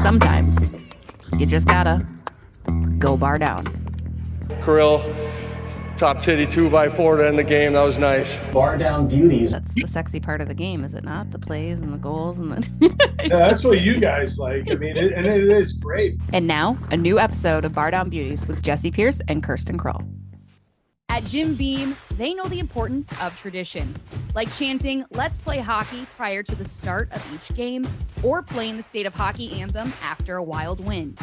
Sometimes you just gotta go Bardown. Kirill, top titty 2x4 to end the game. That was nice. Bardown Beauties. That's the sexy part of the game, is it not? The plays and the goals and the... Yeah, that's what you guys like. I mean, it is great. And now, a new episode of Bardown Beauties with Jessi Pierce and Kirsten Krull. At Jim Beam, they know the importance of tradition, like chanting, "Let's play hockey" prior to the start of each game, or playing the state of hockey anthem after a wild win.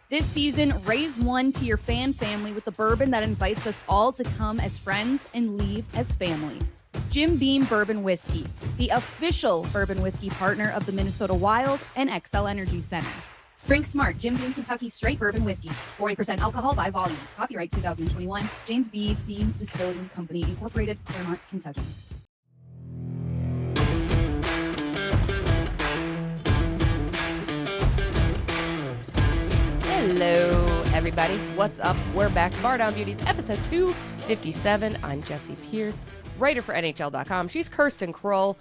This season, raise one to your fan family with a bourbon that invites us all to come as friends and leave as family. Jim Beam Bourbon Whiskey, the official bourbon whiskey partner of the Minnesota Wild and XL Energy Center. Drink smart. Jim Beam Kentucky Straight Bourbon Whiskey. 40% alcohol by volume. Copyright 2021. James B. Beam Distilling Company, Incorporated, Claremont, Kentucky. Hello, everybody. What's up? We're back. Bardown Beauties, episode 257. I'm Jessi Pierce, writer for NHL.com. She's Kirsten Krull,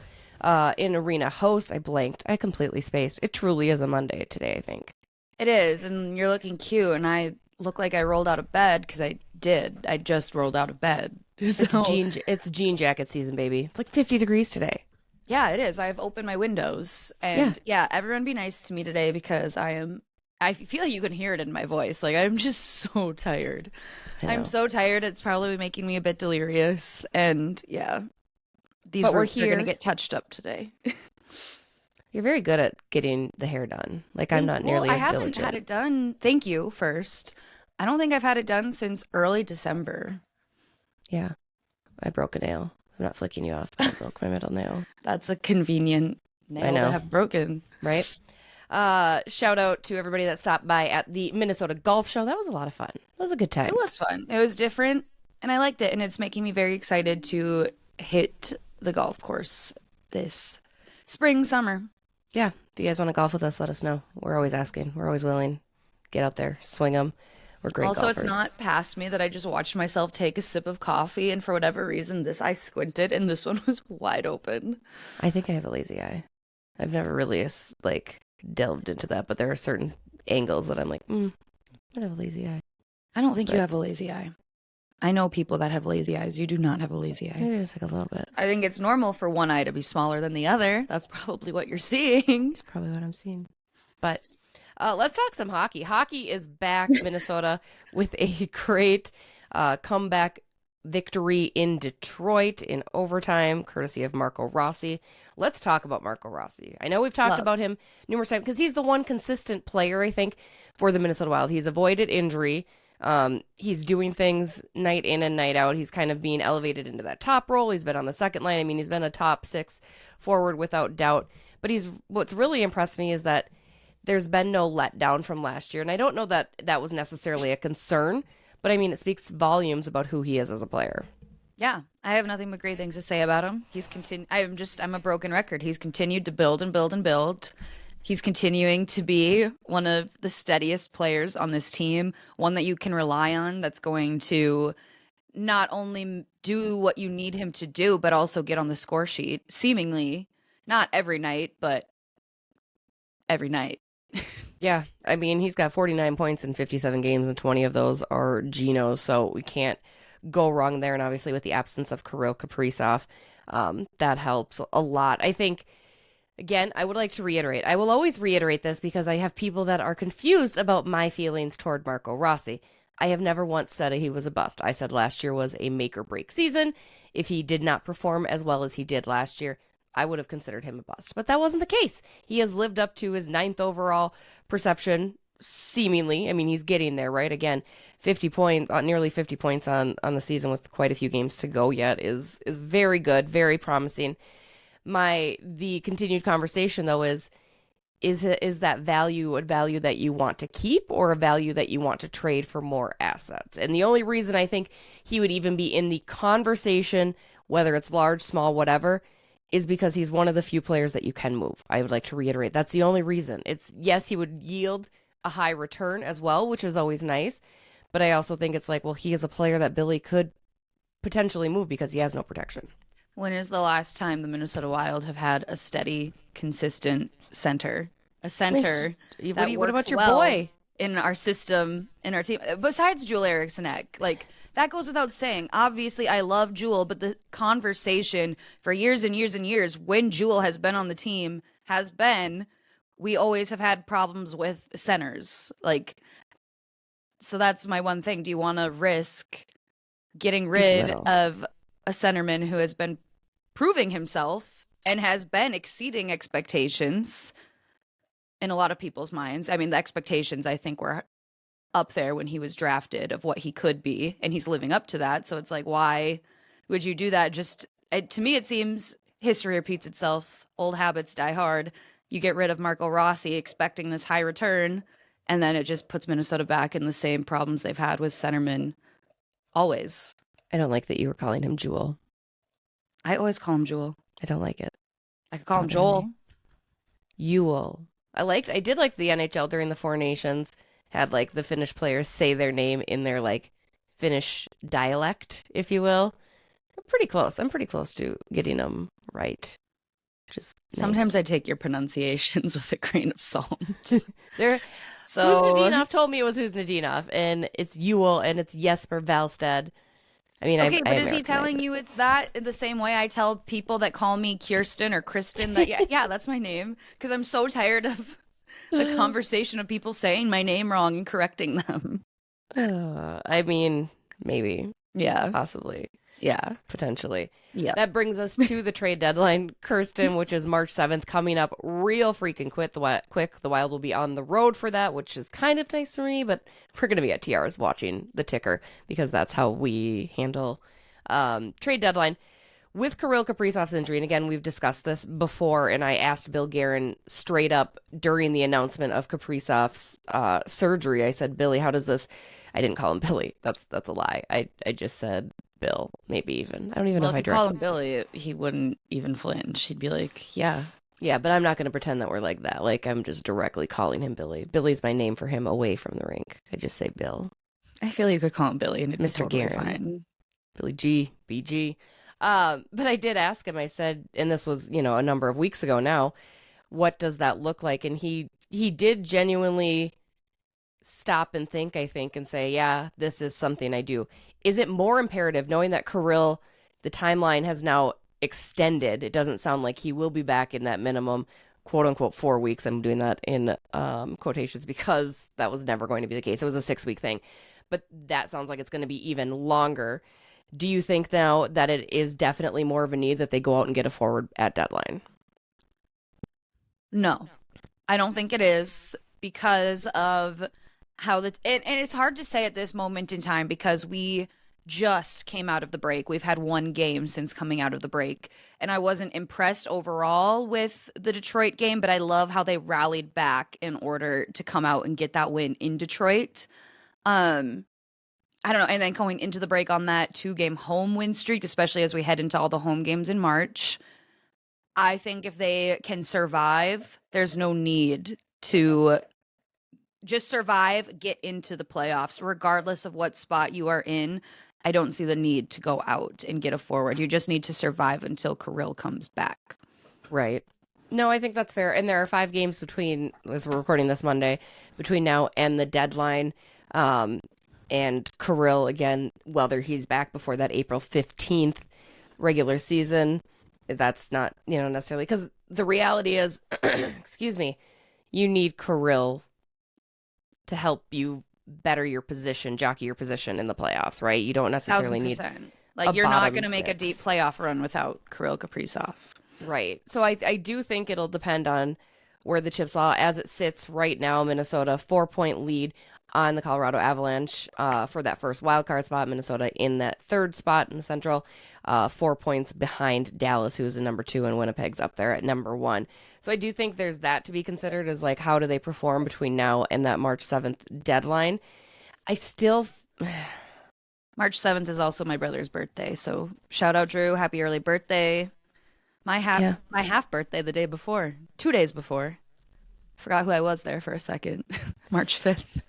in arena host. I blanked. I completely spaced. It truly is a Monday today, I think. It is, and you're looking cute, and I look like I rolled out of bed, because I did. I just rolled out of bed. So, It's jean jacket season, baby. It's like 50 degrees today. yeah, it is. I've opened my windows, and yeah, everyone be nice to me today, because I feel you can hear it in my voice. Like, I'm just so tired. I'm so tired. It's probably making me a bit delirious. And yeah, these roots are going to get touched up today. You're very good at getting the hair done. Like, I'm not nearly as diligent. I haven't had it done. Thank you first. I don't think I've had it done since early December. Yeah. I broke a nail. I'm not flicking you off, but I broke my middle nail. That's a convenient nail to have broken. Right? Shout out to everybody that stopped by at the Minnesota Golf Show. That was a lot of fun. It was a good time. It was fun. It was different, and I liked it, and it's making me very excited to hit the golf course this spring, summer. Yeah. If you guys want to golf with us, let us know. We're always asking. We're always willing. Get out there. Swing them. We're great golfers. Also, it's not past me that I just watched myself take a sip of coffee, and for whatever reason, I squinted, and this one was wide open. I think I have a lazy eye. I've never really, delved into that, but there are certain angles that I'm like, I have a lazy eye. I don't think you have a lazy eye. I know people that have lazy eyes. You do not have a lazy eye. Maybe just like a little bit. I think it's normal for one eye to be smaller than the other. That's probably what you're seeing. That's probably what I'm seeing. But let's talk some hockey. Hockey is back, Minnesota, with a great comeback victory in Detroit in overtime, courtesy of Marco Rossi. Let's talk about Marco Rossi. I know we've talked about him numerous times because he's the one consistent player, I think, for the Minnesota Wild. He's avoided injury. He's doing things night in and night out. He's kind of being elevated into that top role. He's been on the second line. I mean, he's been a top six forward without doubt. But what's really impressed me is that there's been no letdown from last year. And I don't know that that was necessarily a concern, but I mean, it speaks volumes about who he is as a player. Yeah, I have nothing but great things to say about him. I'm a broken record. He's continued to build and build and build. He's continuing to be one of the steadiest players on this team, one that you can rely on, that's going to not only do what you need him to do, but also get on the score sheet, seemingly not every night, but every night. Yeah, I mean, he's got 49 points in 57 games, and 20 of those are Geno's, so we can't go wrong there. And obviously with the absence of Kirill Kaprizov, that helps a lot. I think, again, I would like to reiterate, I will always reiterate this because I have people that are confused about my feelings toward Marco Rossi. I have never once said he was a bust. I said last year was a make or break season. If he did not perform as well as he did last year, I would have considered him a bust. But that wasn't the case. He has lived up to his 9th overall perception, seemingly. I mean, he's getting there, right? Again, 50 points, nearly 50 points on the season with quite a few games to go yet is very good, very promising. The continued conversation, though, is that value a value that you want to keep or a value that you want to trade for more assets? And the only reason I think he would even be in the conversation, whether it's large, small, whatever, is because he's one of the few players that you can move. I would like to reiterate. That's the only reason. Yes, he would yield a high return as well, which is always nice. But I also think it's like, well, he is a player that Billy could potentially move because he has no protection. When is the last time the Minnesota Wild have had a steady consistent center. A center that what works about your well boy? in our system, in our team. Besides Jewel Eriksson, like that goes without saying. Obviously, I love Jewel, but the conversation for years and years and years when Jewel has been on the team has been we always have had problems with centers. Like, so that's my one thing. Do you want to risk getting rid of a centerman who has been proving himself and has been exceeding expectations in a lot of people's minds? I mean, the expectations I think were up there when he was drafted of what he could be, and he's living up to that. So it's like, why would you do that? Just to me, it seems history repeats itself. Old habits die hard. You get rid of Marco Rossi expecting this high return, and then it just puts Minnesota back in the same problems they've had with centermen always. I don't like that you were calling him Jewel. I always call him Jewel. I don't like it. I could call him Joel. Ewell. I did like the NHL during the Four Nations had like the Finnish players say their name in their like Finnish dialect, if you will. I'm pretty close to getting them right. Just sometimes I take your pronunciations with a grain of salt. So Huznadinov told me it was Huznadinov, and it's Ewell, and it's Jesper Valstad. I mean, okay, but is he telling you it's that in the same way I tell people that call me Kirsten or Kristen that yeah, that's my name, because I'm so tired of the conversation of people saying my name wrong and correcting them. I mean, maybe, yeah, possibly. Yeah, potentially. Yeah. That brings us to the trade deadline, Kirsten, which is March 7th, coming up real freaking quick. The Wild will be on the road for that, which is kind of nice for me, but we're going to be at TR's watching the ticker because that's how we handle trade deadline. With Kirill Kaprizov's injury, and again, we've discussed this before, and I asked Bill Guerin straight up during the announcement of Kaprizov's surgery. I said, Billy, how does this... I didn't call him Billy. That's a lie. I just said Bill, maybe even. I don't even know if I call him Billy, he wouldn't even flinch. He'd be like, yeah. Yeah, but I'm not going to pretend that we're like that. Like, I'm just directly calling him Billy. Billy's my name for him away from the rink. I just say Bill. I feel you could call him Billy and it'd Mr. be totally Guerin. fine. Billy G, BG. But I did ask him, I said, and this was, a number of weeks ago now, what does that look like? And he did genuinely stop and think, I think, and say, yeah, this is something I do. Is it more imperative knowing that Kirill, the timeline has now extended? It doesn't sound like he will be back in that minimum, quote unquote, 4 weeks. I'm doing that in quotations because that was never going to be the case. It was a 6-week thing, but that sounds like it's going to be even longer. Do you think now that it is definitely more of a need that they go out and get a forward at deadline? No, I don't think it is because of how and it's hard to say at this moment in time because we just came out of the break. We've had one game since coming out of the break, and I wasn't impressed overall with the Detroit game, but I love how they rallied back in order to come out and get that win in Detroit. I don't know. And then going into the break on that 2-game home win streak, especially as we head into all the home games in March, I think if they can survive, there's no need to just survive, get into the playoffs, regardless of what spot you are in. I don't see the need to go out and get a forward. You just need to survive until Kirill comes back. Right. No, I think that's fair. And there are 5 games between, as we're recording this Monday, between now and the deadline. And Kirill, again, whether he's back before that April 15th regular season, that's not, necessarily, because the reality is, excuse me, you need Kirill to help you better your position, jockey your position in the playoffs, right? You don't necessarily 1,000%. need like you're not going to 6. make a deep playoff run without Kirill Kaprizov. Right. So I do think it'll depend on where the chips fall. As it sits right now, Minnesota 4-point lead on the Colorado Avalanche for that first wildcard spot. Minnesota in that 3rd spot in the Central, 4 points behind Dallas, who's in number 2, and Winnipeg's up there at number 1. So I do think there's that to be considered as like, how do they perform between now and that March 7th deadline? I still... March 7th is also my brother's birthday, so shout out Drew, happy early birthday. My half birthday the day before, 2 days before. Forgot who I was there for a second. March 5th.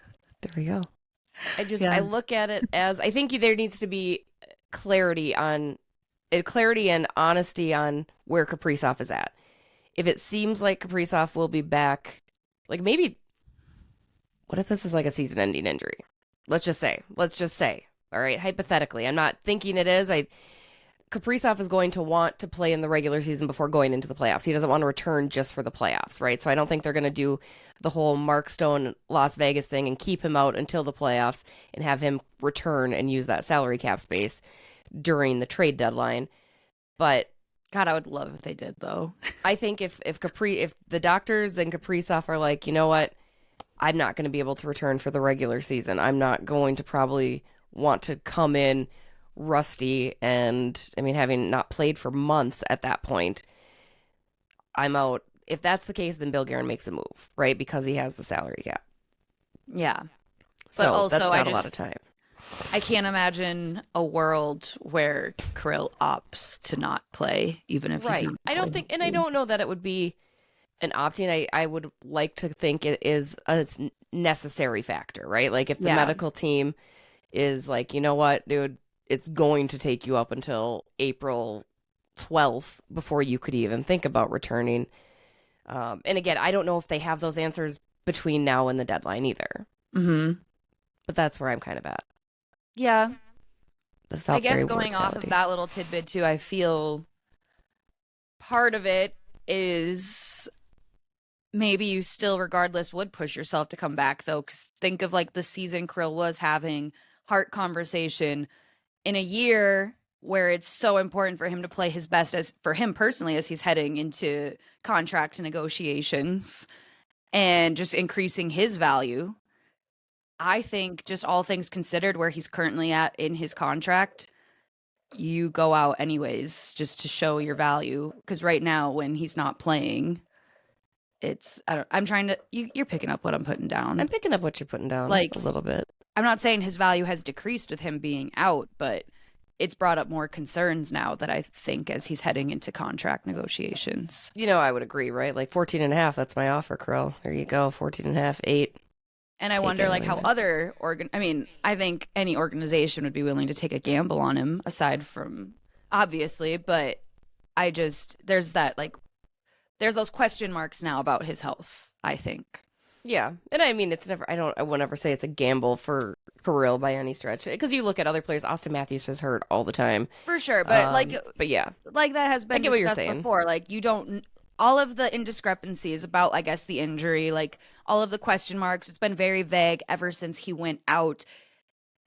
There we go. I look at it as, I think there needs to be clarity and honesty on where Kaprizov is at. if it seems like Kaprizov will be back, like maybe, what if this is like a season-ending injury? Let's just say, all right, hypothetically, I'm not thinking it is. Kaprizov is going to want to play in the regular season before going into the playoffs. He doesn't want to return just for the playoffs, right? So I don't think they're going to do the whole Mark Stone Las Vegas thing and keep him out until the playoffs and have him return and use that salary cap space during the trade deadline. But God, I would love if they did, though. I think if the doctors and Kaprizov are like, you know what, I'm not going to be able to return for the regular season. I'm not going to probably want to come in rusty, and I mean, having not played for months at that point, I'm out. If that's the case, then Bill Guerin makes a move, right? Because he has the salary cap. Yeah. So also, that's not a lot of time. I can't imagine a world where Kirill opts to not play, even if he's I don't think, and I don't know that it would be an opting. I would like to think it is a necessary factor, right? Like if the medical team is like, you know what, dude, it's going to take you up until April 12th before you could even think about returning. And again, I don't know if they have those answers between now and the deadline either. Mm-hmm. But that's where I'm kind of at. Yeah. I guess very going off of that little tidbit too, I feel part of it is maybe you still regardless would push yourself to come back though, because think of like the season Kirill was having, heart conversation, in a year where it's so important for him to play his best, as for him personally, as he's heading into contract negotiations and just increasing his value. I think just all things considered, where he's currently at in his contract, you go out anyways just to show your value. Because right now, when he's not playing, I'm trying to, you're picking up what I'm putting down. I'm picking up what you're putting down, like a little bit. I'm not saying his value has decreased with him being out, but it's brought up more concerns now that I think as he's heading into contract negotiations. You know, I would agree, right? Like 14 and a half, that's my offer, Krull. There you go, 14 and a half, 8. And I wonder like how other I think any organization would be willing to take a gamble on him, aside from obviously, but there's those question marks now about his health, I think. Yeah. And I mean, I will never say it's a gamble for Kirill by any stretch. Because you look at other players, Austin Matthews is hurt all the time. For sure. But but yeah. Like that has been discussed what you're saying before. Like all of the indiscrepancies about, I guess, the injury, like all of the question marks, it's been very vague ever since he went out.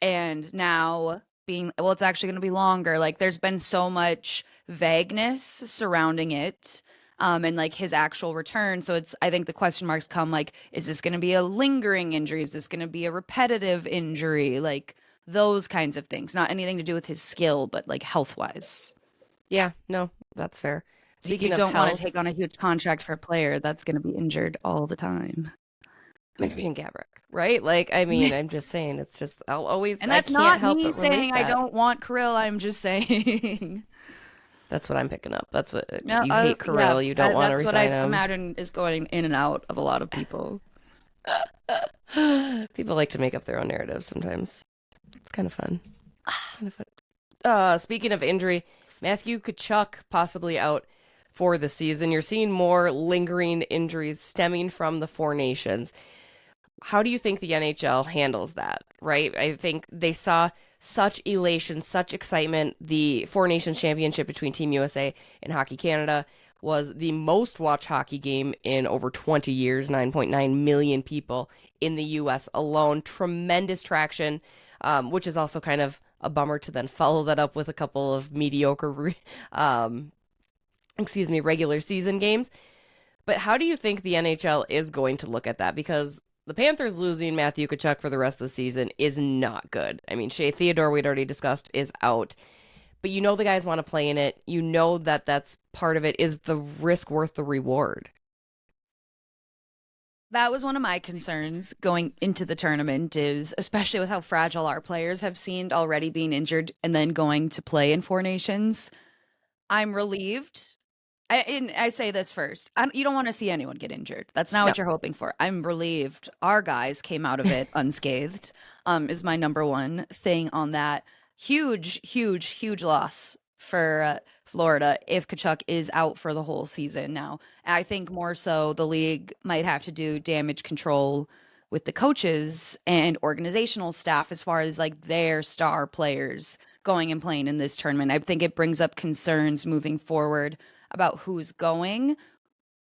And now it's actually going to be longer. Like there's been so much vagueness surrounding it. And like his actual return. So I think the question marks come like, is this going to be a lingering injury? Is this going to be a repetitive injury? Like those kinds of things, not anything to do with his skill, but like health wise. Yeah, no, that's fair. Speaking of health, you don't want to take on a huge contract for a player that's going to be injured all the time. Maybe in Gabrick, right? Like, I mean, I'm just saying, it's just, I'll always, and that's not me saying I don't want Kirill. I'm just saying. That's what I'm picking up. That's what you hate Kirill. You don't want to resign him. That's what I imagine is going in and out of a lot of people. People like to make up their own narratives sometimes. It's kind of fun. Speaking of injury, Matthew Tkachuk possibly out for the season. You're seeing more lingering injuries stemming from the Four Nations. How do you think the NHL handles that, right? I think they saw such elation, such excitement. The Four Nations Championship between Team USA and Hockey Canada was the most watched hockey game in over 20 years, 9.9 million people in the U.S. alone. Tremendous traction, which is also kind of a bummer to then follow that up with a couple of mediocre, regular season games. But how do you think the NHL is going to look at that? Because the Panthers losing Matthew Tkachuk for the rest of the season is not good. I mean, Shea Theodore, we'd already discussed, is out. But you know the guys want to play in it. You know that that's part of it. Is the risk worth the reward? That was one of my concerns going into the tournament, is especially with how fragile our players have seemed already being injured and then going to play in Four Nations. I'm relieved. I say this first. You don't want to see anyone get injured. That's not what you're hoping for. I'm relieved our guys came out of it unscathed, is my number one thing on that. Huge, huge, huge loss for Florida if Kachuk is out for the whole season. Now, I think more so the league might have to do damage control with the coaches and organizational staff as far as like their star players going and playing in this tournament. I think it brings up concerns moving forward about who's going,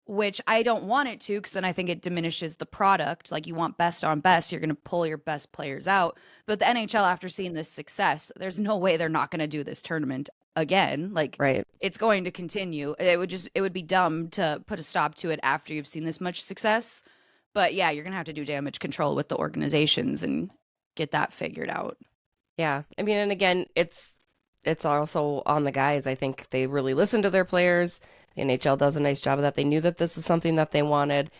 which I don't want it to, because then I think it diminishes the product. Like, you want best on best, you're going to pull your best players out. But the NHL, after seeing this success, there's no way they're not going to do this tournament again. Like, Right. it's going to continue. It would be dumb to put a stop to it after you've seen this much success. But yeah, you're going to have to do damage control with the organizations and get that figured out. Yeah. I mean, and again, it's also on the guys. I think they really listen to their players. The NHL does a nice job of that. They knew that this was something that they wanted,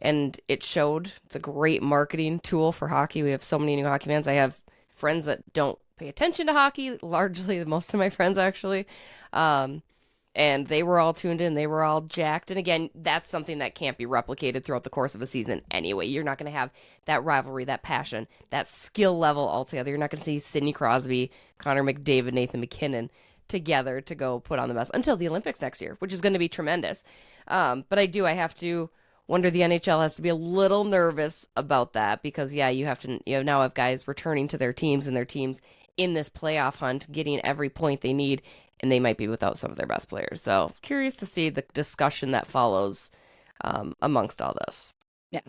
and it showed. It's a great marketing tool for hockey. We have so many new hockey fans. I have friends that don't pay attention to hockey, largely most of my friends actually. And they were all tuned in. They were all jacked. And again, that's something that can't be replicated throughout the course of a season anyway. You're not going to have that rivalry, that passion, that skill level altogether. You're not going to see Sidney Crosby, Connor McDavid, Nathan McKinnon together to go put on the best until the Olympics next year, which is going to be tremendous. But I have to wonder, the NHL has to be a little nervous about that, because you now have guys returning to their teams, and their teams in this playoff hunt getting every point they need, and they might be without some of their best players. So curious to see the discussion that follows amongst all this. Yeah.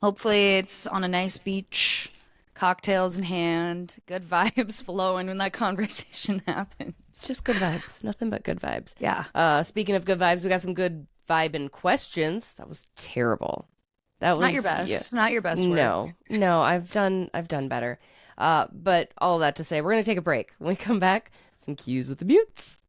Hopefully it's on a nice beach, cocktails in hand, good vibes flowing when that conversation happens. It's just good vibes. Nothing but good vibes. Yeah. Speaking of good vibes, we got some good vibe and questions. That was terrible. That was not your best. Yeah. Not your best work. No, I've done better. But all that to say, we're going to take a break. When we come back, some cues with the Beauts.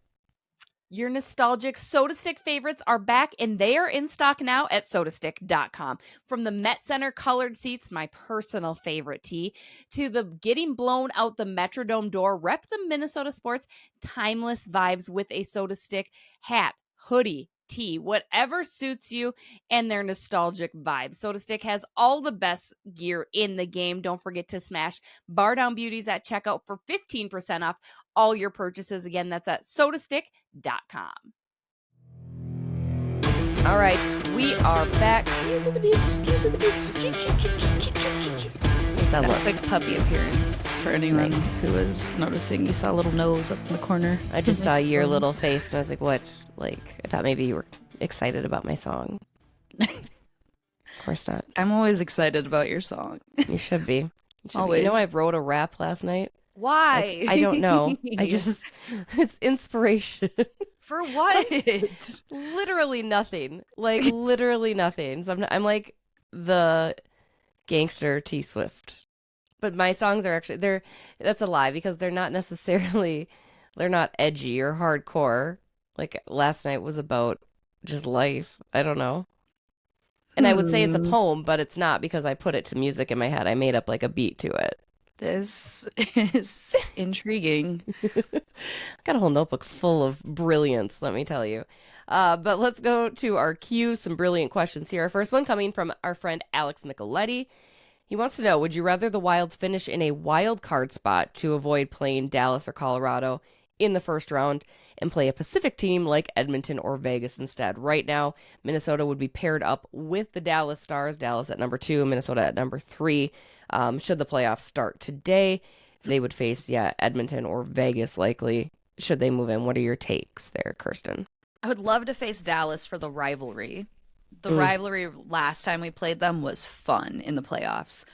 Your nostalgic SotaStick favorites are back, and they are in stock now at SotaStick.com. From the Met Center colored seats, my personal favorite tee, to the getting blown out the Metrodome door, rep the Minnesota sports timeless vibes with a SotaStick hat, hoodie, tee, whatever suits you and their nostalgic vibes. SotaStick has all the best gear in the game. Don't forget to smash Bardown Beauties at checkout for 15% off all your purchases. Again, that's at SotaStick.com. All right, we are back. Cues of the Beauties. Where's that That look? quick puppy appearance for anyone Nice. who was noticing. You saw a little nose up in the corner. I just saw your little face, and I was like, what? Like, I thought maybe you were excited about my song. Of course not. I'm always excited about your song. You should be. Always. You know, I wrote a rap last night. Why? I don't know. It's inspiration. For what? Literally nothing. Like, literally nothing. So I'm like the gangster T Swift. But my songs are actually, that's a lie, because they're not edgy or hardcore. Like, last night was about just life. I don't know. And I would say it's a poem, but it's not, because I put it to music in my head. I made up like a beat to it. This is intriguing. Got a whole notebook full of brilliance, let me tell you. But let's go to our cue, some brilliant questions here. Our first one coming from our friend Alex Micheletti. He wants to know, would you rather the Wild finish in a wild card spot to avoid playing Dallas or Colorado in the first round and play a Pacific team like Edmonton or Vegas instead? Right now, Minnesota would be paired up with the Dallas Stars, Dallas at number 2, Minnesota at number 3. Should the playoffs start today, they would face, Edmonton or Vegas likely, should they move in. What are your takes there, Kirsten? I would love to face Dallas for the rivalry. The rivalry last time we played them was fun in the playoffs.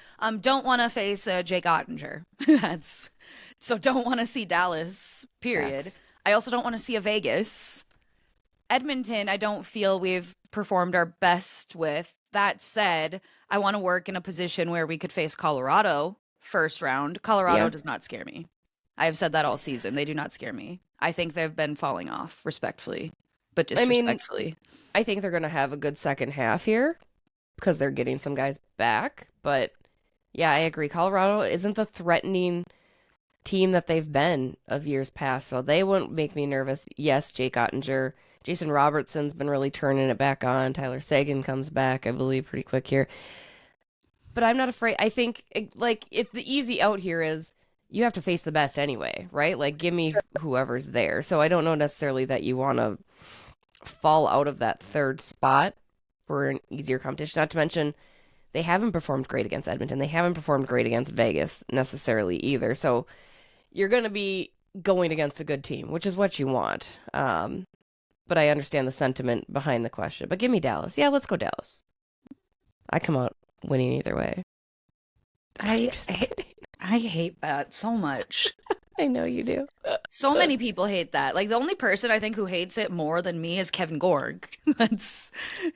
Don't want to face Jake Ottinger. So don't want to see Dallas, period. Facts. I also don't want to see a Vegas. Edmonton, I don't feel we've performed our best with. That said, I want to work in a position where we could face Colorado first round. Colorado does not scare me. I have said that all season. They do not scare me. I think they've been falling off, respectfully, but disrespectfully. I think they're going to have a good second half here because they're getting some guys back. But yeah, I agree. Colorado isn't the threatening team that they've been of years past, so they wouldn't make me nervous. Yes, Jake Ottinger. Jason Robertson's been really turning it back on. Tyler Seguin comes back, I believe, pretty quick here. But I'm not afraid. I think, the easy out here is you have to face the best anyway, right? Like, give me whoever's there. So I don't know necessarily that you want to fall out of that third spot for an easier competition. Not to mention, they haven't performed great against Edmonton. They haven't performed great against Vegas necessarily either. So you're going to be going against a good team, which is what you want. But I understand the sentiment behind the question. But give me Dallas. Yeah, let's go Dallas. I come out winning either way. I hate that so much. I know you do. So many people hate that. Like, the only person I think who hates it more than me is Kevin Gorg. That's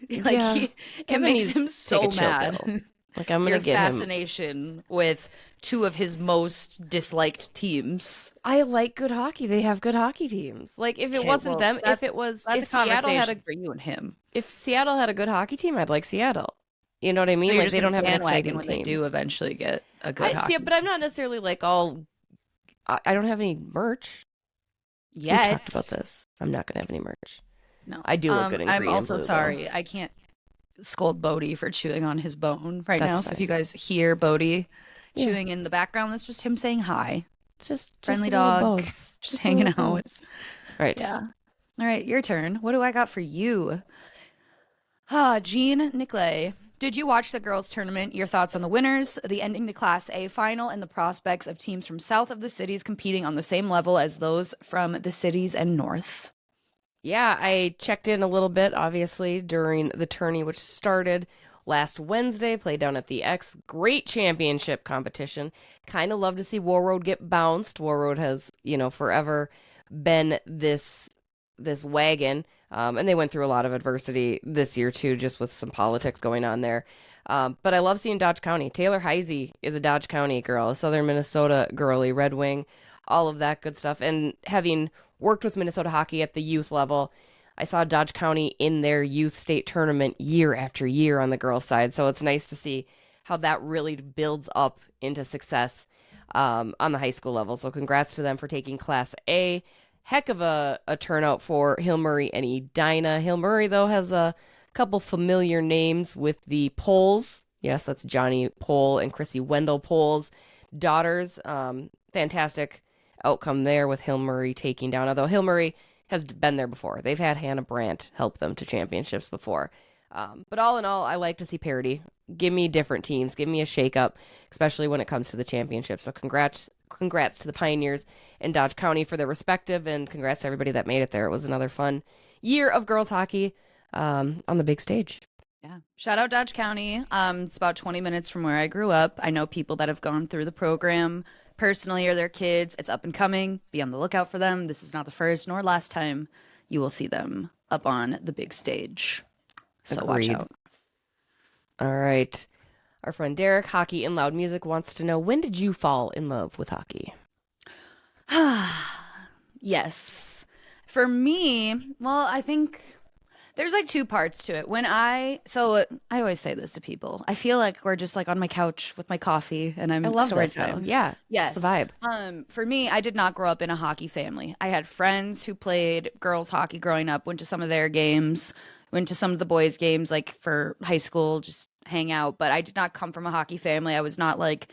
like, Yeah. it Kevin makes needs him to so take a chill mad. pill. Like, I'm going Your to get him. fascination with two of his most disliked teams. I like good hockey. They have good hockey teams. Like, if it Okay, wasn't well, them, that's- if it was, That's if a conversation Seattle had a, for you and him. if Seattle had a good hockey team, I'd like Seattle. You know what I mean? So you're Like, just they don't gonna have an bandwagon exciting when team. they do eventually get a good I hockey see it, but I'm team. not necessarily like all. I don't have any merch. Yet. We've talked about this. I'm not gonna have any merch. No, I do look good in I'm green and also blue, though. sorry. I can't scold Bodie for chewing on his bone right That's now. So if fine. you guys hear Bodie Yeah. chewing in the background, that's just him saying hi. It's just Friendly a little dog, boats. just a hanging little out. boats. Right. Yeah. All right, your turn. What do I got for you? Jean Nicolay. Did you watch the girls' tournament? Your thoughts on the winners, the ending to Class A final, and the prospects of teams from south of the cities competing on the same level as those from the cities and north? Yeah, I checked in a little bit, obviously, during the tourney, which started last Wednesday, played down at the X. Great championship competition. Kind of love to see Warroad get bounced. Warroad has, forever been this wagon, and they went through a lot of adversity this year, too, just with some politics going on there. But I love seeing Dodge County. Taylor Heisey is a Dodge County girl, a Southern Minnesota girly, Red Wing, all of that good stuff. And having worked with Minnesota hockey at the youth level, I saw Dodge County in their youth state tournament year after year on the girls' side. So it's nice to see how that really builds up into success on the high school level. So congrats to them for taking Class A. Heck of a turnout for Hill Murray and Edina. Hill Murray, though, has a couple familiar names with the Poles. Yes, that's Johnny Pole and Chrissy Wendell Pole's daughters. Fantastic outcome there with Hill Murray taking down. Although Hill Murray has been there before. They've had Hannah Brandt help them to championships before. But all in all, I like to see parity. Give me different teams. Give me a shakeup, especially when it comes to the championship. So congrats to the Pioneers and Dodge County for their respective, and congrats to everybody that made it there. It was another fun year of girls hockey on the big stage. Yeah. Shout out Dodge County. It's about 20 minutes from where I grew up. I know people that have gone through the program personally or their kids. It's up and coming. Be on the lookout for them. This is not the first nor last time you will see them up on the big stage. So watch Agreed. out. All right. Our friend Derek, Hockey and Loud Music, wants to know, when did you fall in love with hockey? Yes. For me, well, I think there's like two parts to it. I always say this to people. I feel like we're just like on my couch with my coffee and I'm I love story this, though. time. Yeah. Yes. It's the vibe. For me, I did not grow up in a hockey family. I had friends who played girls hockey growing up, went to some of their games, went to some of the boys' games like for high school, just hang out. But I did not come from a hockey family. I was not like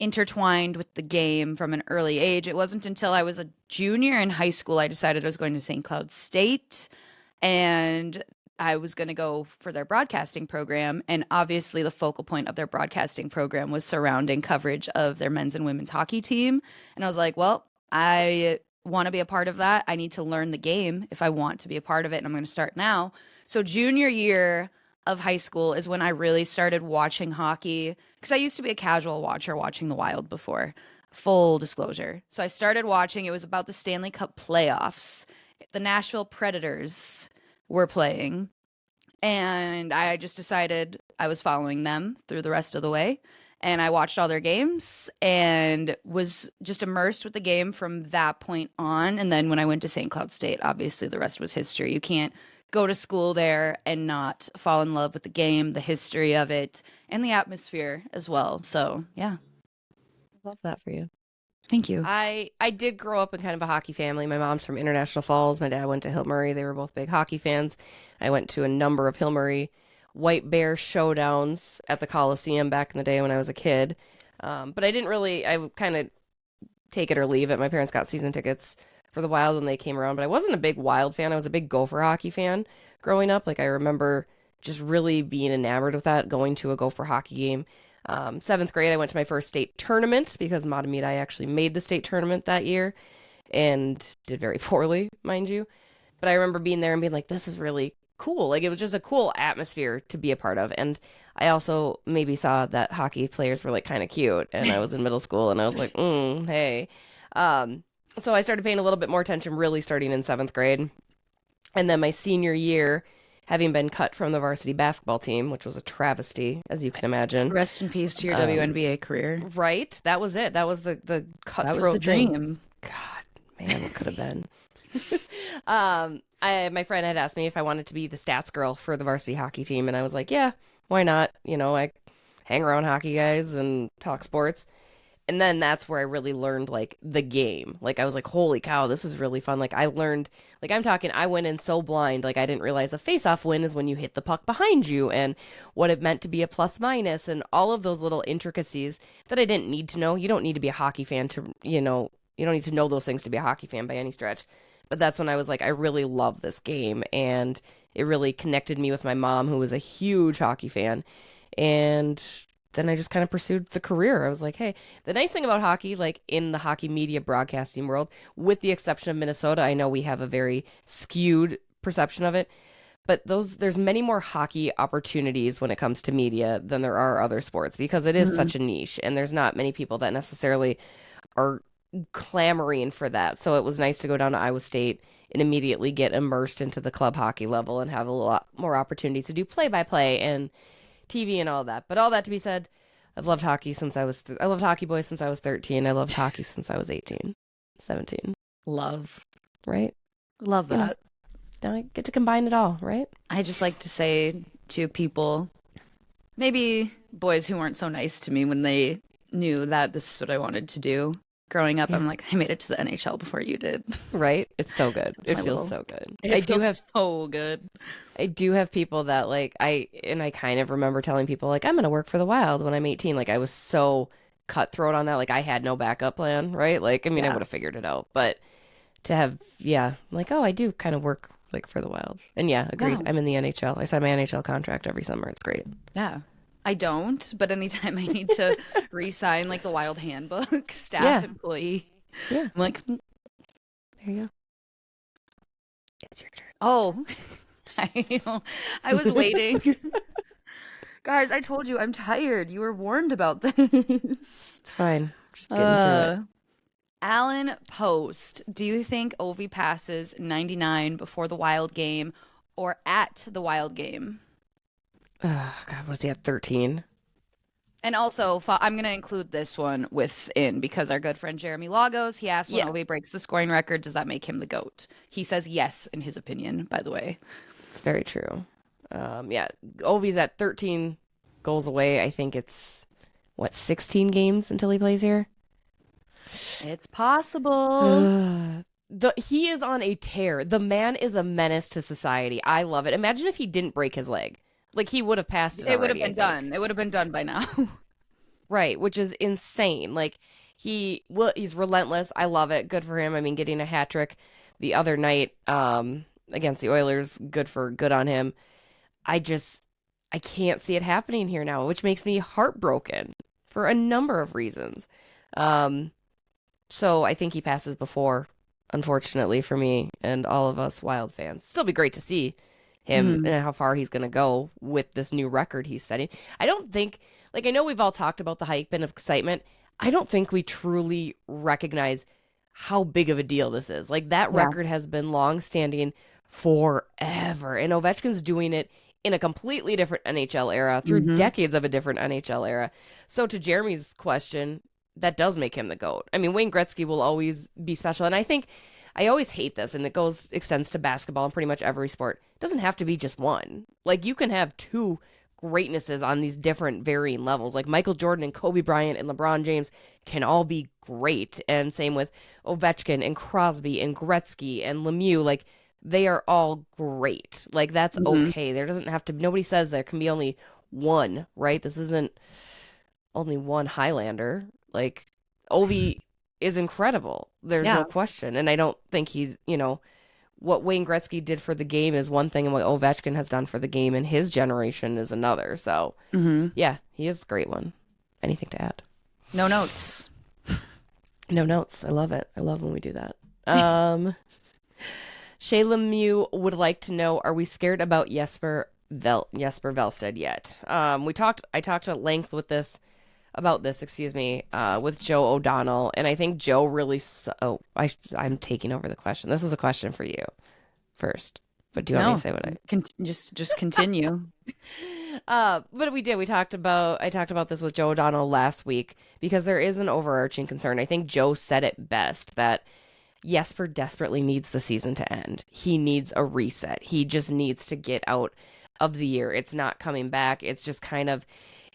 intertwined with the game from an early age. It wasn't until I was a junior in high school I decided I was going to St. Cloud State and I was going to go for their broadcasting program. And obviously the focal point of their broadcasting program was surrounding coverage of their men's and women's hockey team. And I was like, well, I want to be a part of that. I need to learn the game if I want to be a part of it. And I'm going to start now. So junior year of high school is when I really started watching hockey, because I used to be a casual watcher watching the Wild before, full disclosure. So I started watching. It was about the Stanley Cup playoffs. The Nashville Predators were playing, and I just decided I was following them through the rest of the way. And I watched all their games and was just immersed with the game from that point on. And then when I went to St. Cloud State, obviously the rest was history. You can't go to school there and not fall in love with the game, the history of it, and the atmosphere as well. So, yeah. Love that for you. Thank you. I did grow up in kind of a hockey family. My mom's from International Falls. My dad went to Hill Murray. They were both big hockey fans. I went to a number of Hill Murray White Bear showdowns at the Coliseum back in the day when I was a kid. But I kind of take it or leave it. My parents got season tickets for the Wild when they came around, but I wasn't a big Wild fan. I was a big Gopher hockey fan growing up. Like I remember just really being enamored with that, going to a Gopher hockey game. 7th grade, I went to my first state tournament because Matamidi actually made the state tournament that year and did very poorly, mind you. But I remember being there and being like, this is really cool. Like it was just a cool atmosphere to be a part of. And I also maybe saw that hockey players were like kind of cute, and I was in middle school and I was like, hey. So I started paying a little bit more attention really starting in 7th grade. And then my senior year, having been cut from the varsity basketball team, which was a travesty, as you can imagine. Rest in peace to your WNBA career. Right? That was it. That was the cutthroat That was the dream. thing. God, man, what could have been? My friend had asked me if I wanted to be the stats girl for the varsity hockey team, and I was like, yeah, why not? You know, I hang around hockey guys and talk sports. And then that's where I really learned like the game. Like I was like, holy cow, this is really fun. Like I learned, like I went in so blind, like I didn't realize a face-off win is when you hit the puck behind you and what it meant to be a plus minus and all of those little intricacies that I didn't need to know. You don't need to be a hockey fan to, you don't need to know those things to be a hockey fan by any stretch. But that's when I was like, I really love this game. And it really connected me with my mom, who was a huge hockey fan. And then I just kind of pursued the career. I was like, hey, the nice thing about hockey, like in the hockey media broadcasting world, with the exception of Minnesota, I know we have a very skewed perception of it, but there's many more hockey opportunities when it comes to media than there are other sports because it is such a niche and there's not many people that necessarily are clamoring for that. So it was nice to go down to Iowa State and immediately get immersed into the club hockey level and have a lot more opportunities to do play-by-play and TV and all that. But all that to be said, I've loved hockey since I loved Hockey Boys since I was 13. I loved hockey since I was 18, 17. Love. Right? Love that. Now I get to combine it all, right? I just like to say to people, maybe boys who weren't so nice to me when they knew that this is what I wanted to do. Growing up, I'm like, I made it to the NHL before you did. Right? It's so good. It feels so good. It feels so good. I do have people that like I kind of remember telling people like I'm gonna work for the Wild when I'm 18. Like I was so cutthroat on that. Like I had no backup plan, right? Like I mean I would have figured it out. But to have like, oh, I do kind of work like for the Wild. And agreed. Yeah. I'm in the NHL. I sign my NHL contract every summer. It's great. Yeah. I don't, but anytime I need to re-sign like the Wild handbook, staff employee, I'm like, there you go. It's your turn. Oh, I was waiting. Guys, I told you I'm tired. You were warned about this. It's fine. Just getting through it. Alan Post, do you think Ovi passes 99 before the Wild game or at the Wild game? God, was he at 13? And also, I'm going to include this one within because our good friend Jeremy Lagos, he asked when Ovi breaks the scoring record, does that make him the GOAT? He says yes in his opinion, by the way. It's very true. Ovi's at 13 goals away. I think it's, 16 games until he plays here? It's possible. He is on a tear. The man is a menace to society. I love it. Imagine if he didn't break his leg. Like, he would have passed it already, would have been done. It would have been done by now. Right, which is insane. Like, he's relentless. I love it. Good for him. I mean, getting a hat trick the other night against the Oilers, good on him. I can't see it happening here now, which makes me heartbroken for a number of reasons. So I think he passes before, unfortunately, for me and all of us Wild fans. Still be great to see him and how far he's going to go with this new record he's setting. I don't think, I know we've all talked about the hype and excitement. I don't think we truly recognize how big of a deal this is. Like, that record has been long-standing forever, and Ovechkin's doing it in a completely different NHL era through decades of a different NHL era. So to Jeremy's question, that does make him the GOAT. I mean, Wayne Gretzky will always be special, and I think I always hate this, and it extends to basketball and pretty much every sport. It doesn't have to be just one. Like, you can have two greatnesses on these different varying levels. Like, Michael Jordan and Kobe Bryant and LeBron James can all be great. And same with Ovechkin and Crosby and Gretzky and Lemieux. Like, they are all great. Like, that's okay. There doesn't have to, nobody says there can be only one, right? This isn't only one Highlander. Like, Ovi is incredible. There's no question. And I don't think he's, what Wayne Gretzky did for the game is one thing, and what Ovechkin has done for the game in his generation is another. So, yeah, he is a great one. Anything to add? No notes. No notes. I love it. I love when we do that. Shayla Mew would like to know, are we scared about Jesper Velstead yet? I talked at length with this with Joe O'Donnell, and I think Joe really I'm taking over the question. This is a question for you first, but do you want me to say what just continue? But I talked about this with Joe O'Donnell last week, because there is an overarching concern. I think Joe said it best, that Jesper desperately needs the season to end. He needs a reset. He just needs to get out of the year. It's not coming back. It's just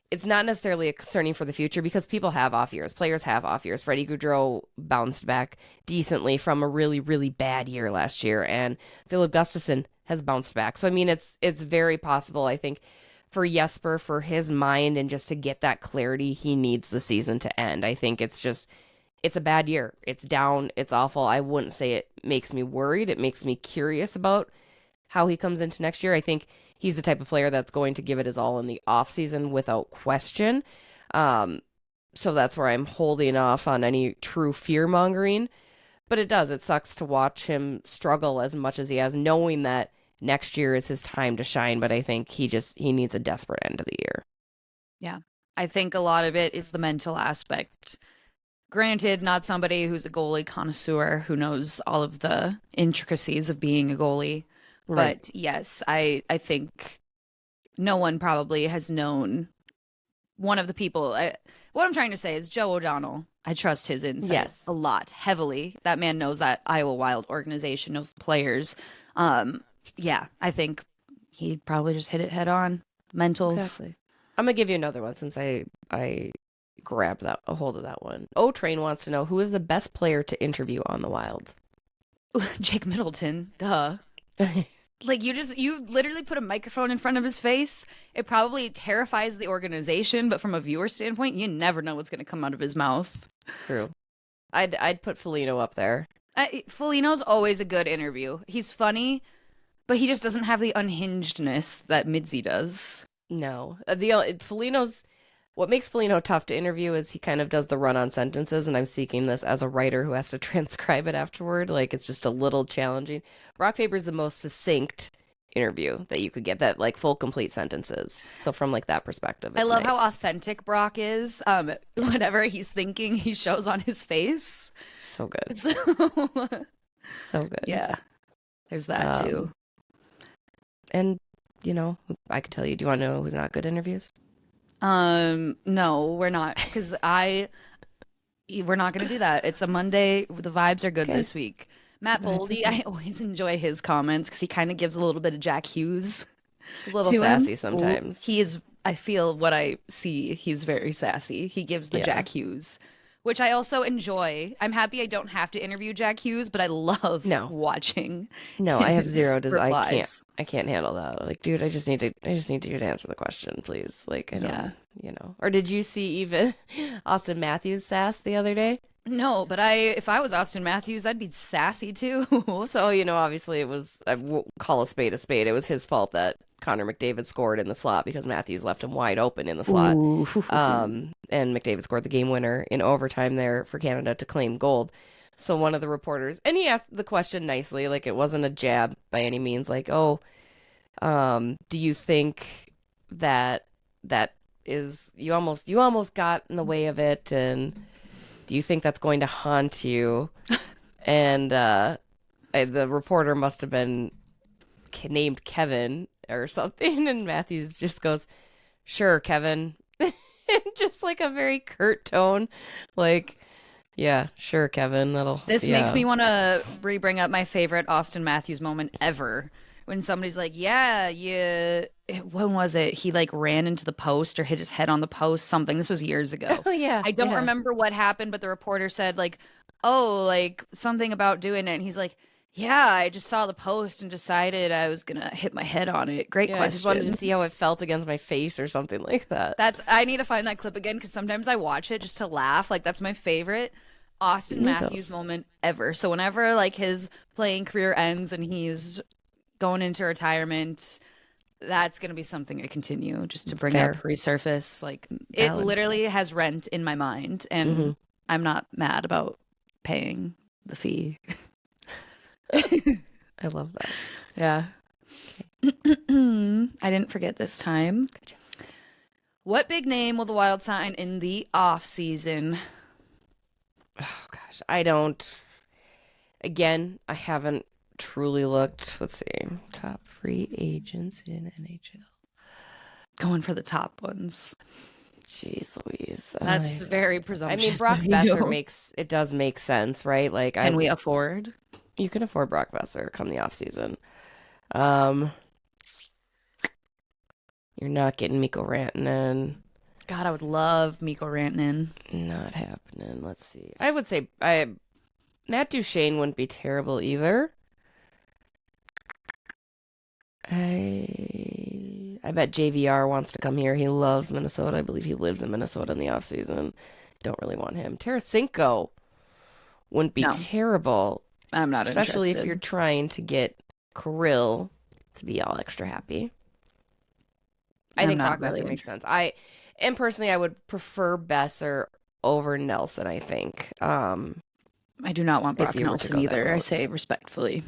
it's not necessarily concerning for the future, because people have off years. Players have off years. Freddie Gaudreau bounced back decently from a really, really bad year last year, and Philip Gustafsson has bounced back. So, I mean, it's very possible, I think, for Jesper, for his mind, and just to get that clarity, he needs the season to end. I think it's a bad year. It's down. It's awful. I wouldn't say it makes me worried. It makes me curious about how he comes into next year. I think he's the type of player that's going to give it his all in the offseason without question. So that's where I'm holding off on any true fear-mongering. But it sucks to watch him struggle as much as he has, knowing that next year is his time to shine. But I think he needs a desperate end of the year. Yeah. I think a lot of it is the mental aspect. Granted, not somebody who's a goalie connoisseur who knows all of the intricacies of being a goalie. Right. But yes, I think no one probably has known one of the people. What I'm trying to say is Joe O'Donnell. I trust his insight a lot, heavily. That man knows that Iowa Wild organization, knows the players. Yeah, I think he'd probably just hit it head on. Mentals. Exactly. I'm going to give you another one, since I grabbed a hold of that one. O-Train wants to know, who is the best player to interview on the Wild? Jake Middleton. Duh. Like, you literally put a microphone in front of his face. It probably terrifies the organization, but from a viewer standpoint, you never know what's going to come out of his mouth. True. I'd put Foligno up there. Foligno's always a good interview. He's funny, but he just doesn't have the unhingedness that Midzi does. No. What makes Foligno tough to interview is he kind of does the run-on sentences, and I'm speaking this as a writer who has to transcribe it afterward. Like, it's just a little challenging. Brock Faber's the most succinct interview that you could get, that, like, full, complete sentences. So from, like, that perspective, it's I love nice. how authentic Brock is. Whatever he's thinking, he shows on his face. So good. So good. Yeah. There's that, too. And, I could tell you, do you want to know who's not good at interviews? No, we're not, because we're not going to do that. It's a Monday. The vibes are good this week. Matt Boldy, I always enjoy his comments, because he kind of gives a little bit of Jack Hughes. A little sassy sometimes. He is, I feel what I see, he's very sassy. He gives the Jack Hughes, which I also enjoy. I'm happy I don't have to interview Jack Hughes, but I love watching. No, I have zero replies. I can't handle that. Like, dude, I just need you to answer the question, please. Like, I don't, Or did you see even Austin Matthews sass the other day? No, but if I was Austin Matthews, I'd be sassy too. So, obviously it was, I won't call a spade a spade. It was his fault that Connor McDavid scored in the slot, because Matthews left him wide open in the slot. And McDavid scored the game winner in overtime there for Canada to claim gold. So one of the reporters, and he asked the question nicely, like, it wasn't a jab by any means, like, do you think that is, you almost got in the way of it, and do you think that's going to haunt you? And the reporter must have been named Kevin or something, and Matthews just goes, "Sure, Kevin." Just like a very curt tone, like, yeah, sure, Kevin. This makes me want to bring up my favorite Austin Matthews moment ever, when somebody's like, when was it? He like ran into the post or hit his head on the post, something. This was years ago. Oh, yeah. I don't remember what happened, but the reporter said like, like something about doing it. And he's like, yeah, I just saw the post and decided I was going to hit my head on it. Great question. I just wanted to see how it felt against my face or something like that. I need to find that clip again, because sometimes I watch it just to laugh. Like, that's my favorite. Austin Need Matthews those. moment ever. So whenever like his playing career ends and he's going into retirement, that's going to be something I continue just to bring Fair. up, resurface. Like it Valid. literally has rent in my mind, and Mhm. I'm not mad about paying the fee. I love that. Yeah. I didn't forget this time. What big name will the Wild sign in the off season? Oh gosh, I don't. Again, I haven't truly looked. Let's see, top free agents in NHL. Going for the top ones. Jeez Louise. That's very presumptuous. I mean, Brock of you. Besser does make sense, right? Like, Can we afford? you can afford Brock Besser come the off season. You're not getting Mikko Rantanen. God, I would love Mikko Rantanen. Not happening. Let's see. I would say Matt Duchene wouldn't be terrible either. I bet JVR wants to come here. He loves Minnesota. I believe he lives in Minnesota in the offseason. Don't really want him. Tarasenko wouldn't be No. terrible, I'm not especially if interested. you're trying to get Kirill to be all extra happy. I I'm think not Brock Besser really makes sense. And personally, I would prefer Besser over Nelson, I think. I do not want if Brock you were to Nelson go that either. I route. say respectfully.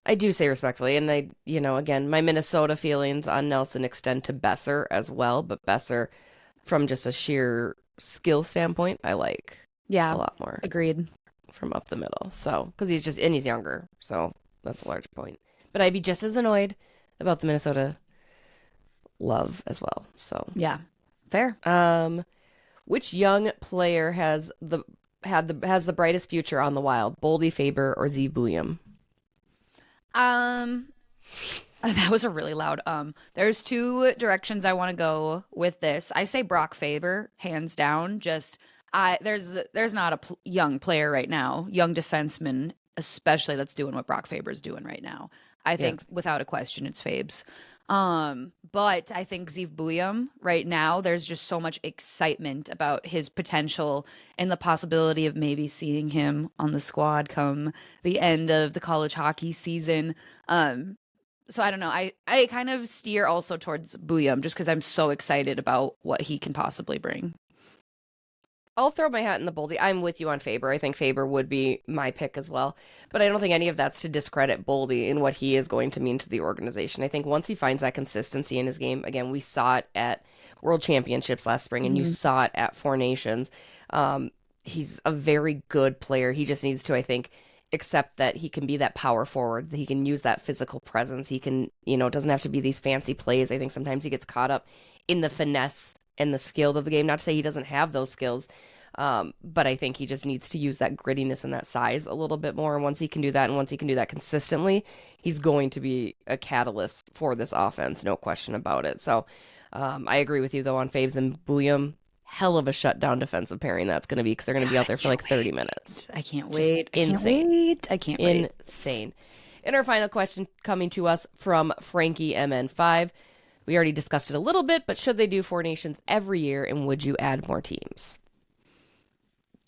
I do say respectfully, and again, my Minnesota feelings on Nelson extend to Besser as well, but Besser, from just a sheer skill standpoint, I like Yeah, a lot more agreed. from up the middle. So, because he's younger, so that's a large point. But I'd be just as annoyed about the Minnesota love as well. So, Yeah, fair. which young player has the brightest future on the Wild? Boldy, Faber, or Z Buium? That was a really loud there's two directions I want to go with this. I say Brock Faber, hands down. Just there's not a young player right now, young defenseman especially, that's doing what Brock Faber's doing right now. I think without a question it's Fabes. But I think Zeev Buium right now, there's just so much excitement about his potential and the possibility of maybe seeing him on the squad come the end of the college hockey season. So I don't know. I kind of steer also towards Buium just because I'm so excited about what he can possibly bring. I'll throw my hat in the Boldy. I'm with you on Faber. I think Faber would be my pick as well. But I don't think any of that's to discredit Boldy in what he is going to mean to the organization. I think once he finds that consistency in his game, again, we saw it at World Championships last spring, and you saw it at Four Nations. He's a very good player. He just needs to, I think, accept that he can be that power forward, that he can use that physical presence. He can, it doesn't have to be these fancy plays. I think sometimes he gets caught up in the finesse and the skill of the game. Not to say he doesn't have those skills, but I think he just needs to use that grittiness and that size a little bit more. And once he can do that, and once he can do that consistently, he's going to be a catalyst for this offense, no question about it. So I agree with you, though, on Faves and Buium. Hell of a shutdown defensive pairing that's going to be, because they're going to be out there for like 30 minutes. I can't wait. Insane. I can't wait. Insane. And our final question coming to us from Frankie MN5. We already discussed it a little bit, but should they do Four Nations every year, and would you add more teams?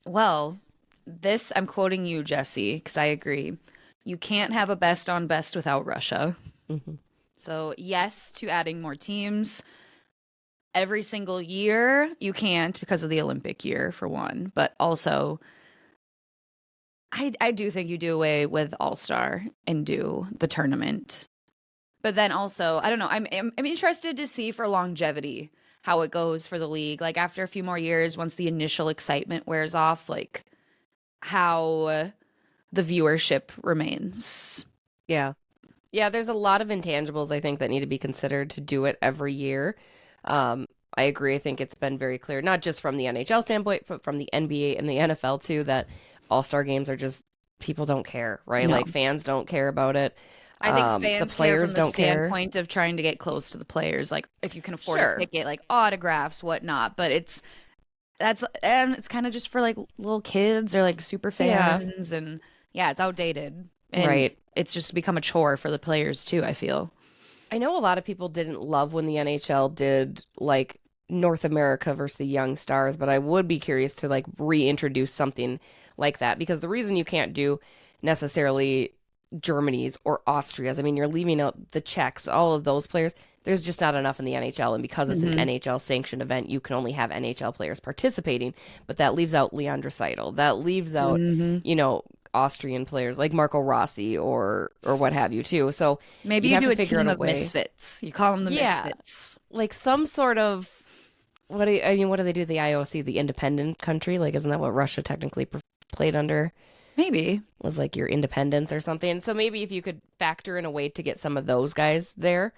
Well, this, I'm quoting you, Jessi, because I agree. You can't have a best on best without Russia. Mm-hmm. So yes to adding more teams. Every single year, you can't because of the Olympic year, for one. But also, I do think you do away with All-Star and do the tournament. But then also, I don't know, I'm interested to see for longevity how it goes for the league. Like after a few more years, once the initial excitement wears off, like how the viewership remains. Yeah. Yeah, there's a lot of intangibles, I think, that need to be considered to do it every year. I agree. I think it's been very clear, not just from the NHL standpoint, but from the NBA and the NFL too, that all-star games are just, people don't care, right? No. Like fans don't care about it. I think fans the players care from the don't care. standpoint of trying to get close to the players, like if you can afford Sure. a ticket, like autographs, whatnot. But it's kind of just for like little kids or like super fans, and it's outdated. And Right. It's just become a chore for the players too, I feel. I know a lot of people didn't love when the NHL did like North America versus the young stars, but I would be curious to like reintroduce something like that, because the reason you can't do necessarily Germany's or Austria's, I mean, you're leaving out the Czechs, all of those players. There's just not enough in the NHL, and because it's an NHL sanctioned event, you can only have NHL players participating. But that leaves out Leon Draisaitl. That leaves out, you know, Austrian players like Marco Rossi or what have you too. So Maybe you do a team of misfits. You call them the misfits, like some sort of what do they do? The IOC, the independent country, like isn't that what Russia technically played under? Maybe was like your independence or something. So maybe if you could factor in a way to get some of those guys there,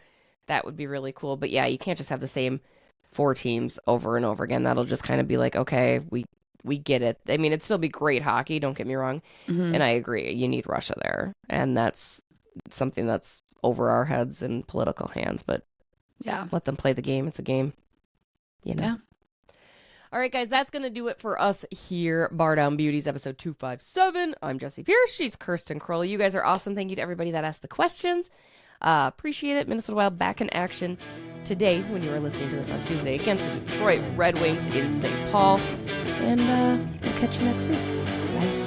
that would be really cool. But yeah, you can't just have the same 4 teams over and over again. That'll just kind of be like, okay, we get it. I mean, it'd still be great hockey, don't get me wrong. And I agree, you need Russia there. And that's something that's over our heads and political hands. But yeah, let them play the game. It's a game, you know. Yeah. All right, guys, that's going to do it for us here. Bardown Beauties, episode 257. I'm Jessi Pierce. She's Kirsten Krull. You guys are awesome. Thank you to everybody that asked the questions. Appreciate it. Minnesota Wild back in action today when you are listening to this on Tuesday against the Detroit Red Wings in St. Paul. And we'll catch you next week. Bye.